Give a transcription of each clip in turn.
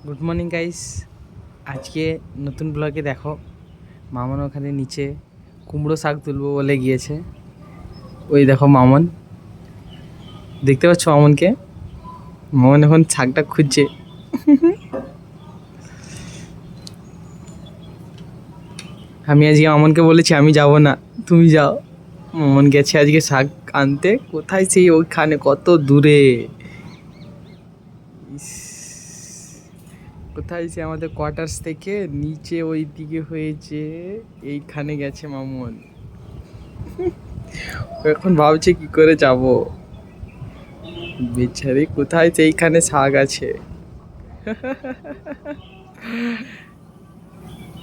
Good morning guys. আজকে নতুন ব্লগে দেখো মামন ওখানে নিচে কুমড়ো শাক তুলবো বলে গিয়েছে। ওই দেখো মামন, দেখতে পাচ্ছ মামনকে? মামন এখন শাকটা খুঁজছে। আমি আজকে মামনকে বলেছি আমি যাব না, তুমি যাও। মামন গেছে আজকে শাক আনতে। কোথায় সেই ওইখানে, কত দূরে। ইস, কোথায় সে আমাদের কোয়ার্টার্স থেকে নিচে ওই দিকে হয়েছে, এইখানে গেছে মামুন। ও এখন ভাবছে কি করে যাব। বেচারি কোথায় সেইখানে শাক আছে।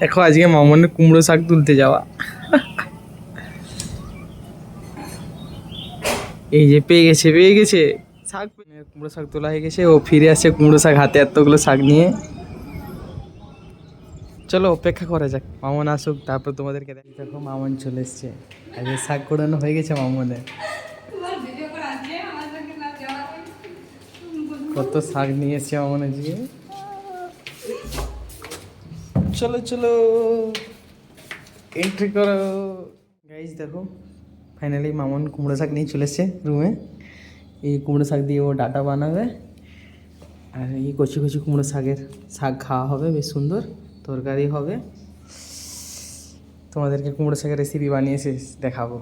দেখো আজকে মামুনের কুমড়ো শাক তুলতে যাওয়া। এই যে পেয়ে গেছে শাক। কুমড়ো শাক তোলা হয়ে গেছে, ও ফিরে আসছে কুমড়ো শাক হাতে, এতগুলো শাক নিয়ে। চলো অপেক্ষা করা যাক মামন আসুক, তারপর তোমাদেরকে দেখো মামন চলে এসছে। আজকে শাক কোড়ানো হয়ে গেছে মামনের। কত শাক নিয়ে এসছে মামন আজকে। চলো চলো এন্ট্রি করো। গাইজ দেখো ফাইনালি মামন কুমড়ো শাক নিয়ে চলে এসছে রুমে। এই কুমড়ো শাক দিয়ে ও ডাটা বানাবে, আর এই কচি কচি কুমড়ো শাক খাওয়া হবে, বেশ সুন্দর তরকারি হবে। তোমাদেরকে কুমড়ো শাকের রেসিপি বানিয়ে দেখাবো।